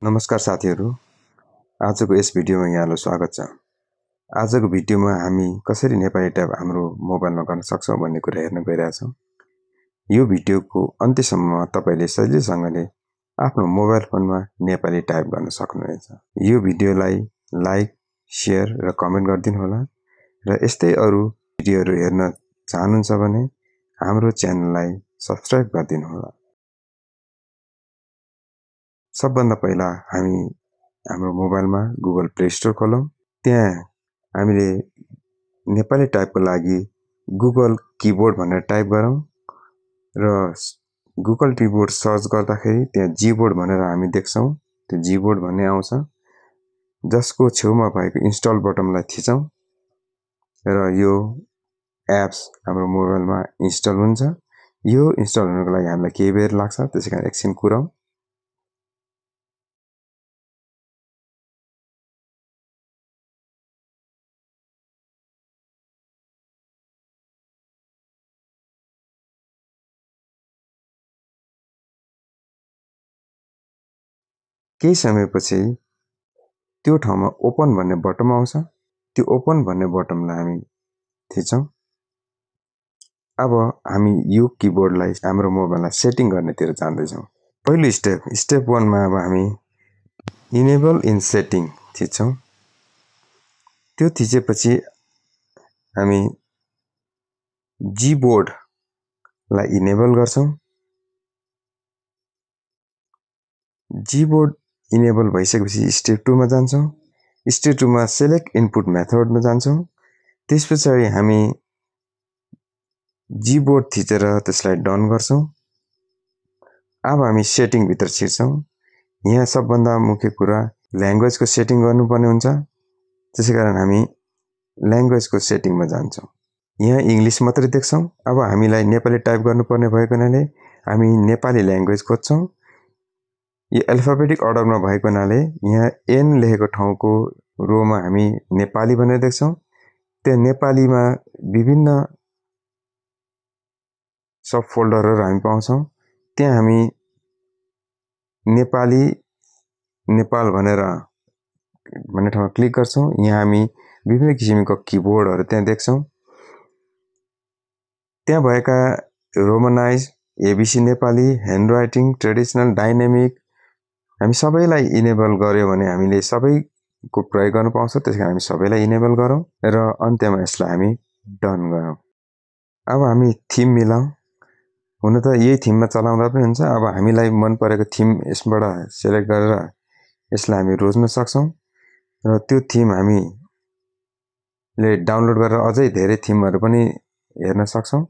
नमस्कार साथीहरू, आजको यस भिडियोमा यहाँलाई स्वागत छ। आजको भिडियोमा हामी कसरी नेपाली टाइप हाम्रो मोबाइलमा गर्न सक्छौं भन्ने कुरा हेर्न गइरहेछौं। यो भिडियोको अन्त्यसम्म तपाईले सजिलैसँगले आफ्नो मोबाइल फोनमा नेपाली टाइप गर्न सक्नुहुनेछ। यो भिडियोलाई लाइक, शेयर र कमेन्ट गरिदिनु होला र यस्तै अरु भिडियोहरू हेर्न चाहनुहुन्छ भने हाम्रो च्यानललाई सब्स्क्राइब गरिदिनु होला। सबभन्दा पहिला हामी हाम्रो मोबाइलमा गुगल प्ले स्टोर खोलौं। त्यहाँ हामीले नेपाली टाइपको लागि गुगल कीबोर्ड भनेर टाइप गरौँ र गुगल कीबोर्ड सर्च गर्दाखेरि त्यहाँ GBoard भनेर हामी देख्छौं। त्यो GBoard भन्ने आउँछ, जसको छेउमा भएको इन्स्टल बटनलाई थिचौं र यो एप्स हाम्रो मोबाइलमा इन्स्टल हुन्छ। यो इन्स्टल हुनको लागि हामीलाई केही बेर लाग्छ, त्यसैकारण एकछिन कुरौं। केही समयपछि त्यो ठाउँमा ओपन भन्ने बटन आउँछ। त्यो ओपन भन्ने बटनलाई हामी थिचौं। अब हामी यो कीबोर्डलाई हाम्रो मोबाइललाई सेटिङ गर्नेतिर जाँदैछौं। पहिलो स्टेप 1 मा अब हामी इनेबल इन सेटिङ थिच्छौं। त्यो थिचेपछि हामी GBoard लाई इनेबल गर्छौं। GBoard इनेबल भइसकेपछि स्टेप 2 मा जान्छौं। स्टेप 2 मा सेलेक्ट इनपुट मेथड मा जान्छौं। त्यसपछि हामी GBoard थिचेर त्यसलाई डन गर्छौं। अब हामी सेटिङ भित्र छिर्छौं। यहाँ सबभन्दा मुख्य कुरा ल्याङ्ग्वेजको सेटिङ गर्नुपर्ने हुन्छ। त्यसैकारण हामी ल्याङ्ग्वेजको सेटिङमा जान्छौं। यहाँ इंग्लिश मात्रै देख्छौं। अब हामीलाई नेपाली टाइप गर्नुपर्ने भएको हुनाले हामी नेपाली ल्याङ्ग्वेज खोज्छौं। यो अल्फाबेटिक अर्डरमा भएको हुनाले यहाँ N लेखेको ठाउँको रोमा हामी नेपाली भनेर देख्छौं। त्यहाँ नेपालीमा विभिन्न सब फोल्डरहरू हामी पाउँछौं। त्यहाँ हामी नेपाली नेपाल भनेर भन्ने ठाउँमा क्लिक गर्छौं। यहाँ हामी विभिन्न किसिमको कीबोर्डहरू त्यहाँ देख्छौं। त्यहाँ भएका रोमनाइज, ABC Nepali, handwriting, traditional, dynamic हामी सबैलाई इनेबल गर्यो भने हामीले सबैको प्रयोग गर्न पाउँछौं। त्यसैले हामी सबैलाई इनेबल गरौँ र अन्त्यमा यसलाई हामी डन गरौँ। अब हामी थीम मिलाउँ। हुन त यही थीममा चलाउँदा पनि हुन्छ। अब हामीलाई मन परेको थीम यसबाट सिलेक्ट गरेर यसलाई हामी रोज्न सक्छौं र त्यो थीम हामीले डाउनलोड गरेर अझै धेरै थीमहरू पनि हेर्न सक्छौं।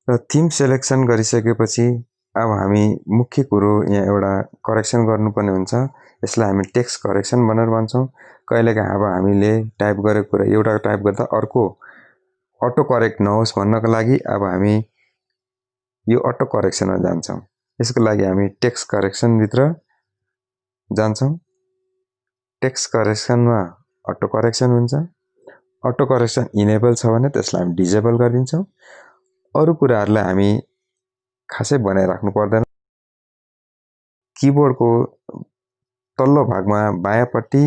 र थीम सिलेक्सन गरिसकेपछि अब हामी मुख्य कुरो यहाँ एउटा करेक्सन गर्नुपर्ने हुन्छ। यसलाई हामी टेक्स्ट करेक्सन भनेर भन्छौं। कहिलेकाहीँ अब हामीले टाइप गरेको कुरा एउटा टाइप गर्दा अर्को अटो करेक्ट नहोस् भन्नको लागि अब हामी यो अटो करेक्सनमा जान्छौं। यसको लागि हामी टेक्स्ट करेक्सन भित्र जान्छौं। टेक्स्ट करेक्सनमा अटो करेक्सन हुन्छ। अटो करेक्सन इनेबल छ भने त्यसलाई हामी डिसेबल गरिदिन्छौं। अरु कुराहरुलाई हामी खासै बनाइराख्नु पर्दैन। कीबोर्डको तल्लो भागमा बायाँपट्टि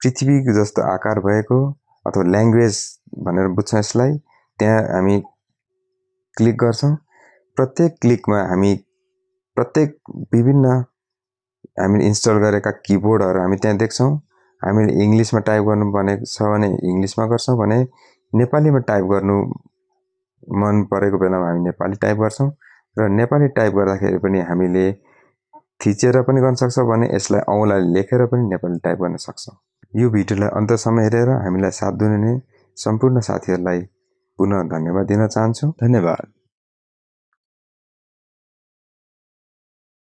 पृथ्वी जस्तो आकार भएको अथवा ल्याङ्ग्वेज भनेर बुझ्छौं यसलाई, त्यहाँ हामी क्लिक गर्छौं। प्रत्येक क्लिकमा हामी प्रत्येक विभिन्न हामीले इन्स्टल गरेका कीबोर्डहरू हामी त्यहाँ देख्छौं। हामीले इंग्लिशमा टाइप गर्नु भनेको छ भने इंग्लिशमा गर्छौं, भने नेपालीमा टाइप गर्नु मन परेको बेलामा हामी नेपाली टाइप गर्छौं र नेपाली टाइप गर्दाखेरि पनि हामीले थिचेर पनि गर्न सक्छौं भने यसलाई औंलाले लेखेर पनि नेपाली टाइप गर्न सक्छौं। यो भिडियोलाई अन्तसम्म हेरेर हामीलाई साथ दिनुहुने सम्पूर्ण साथीहरूलाई पुनः धन्यवाद दिन चाहन्छु। धन्यवाद।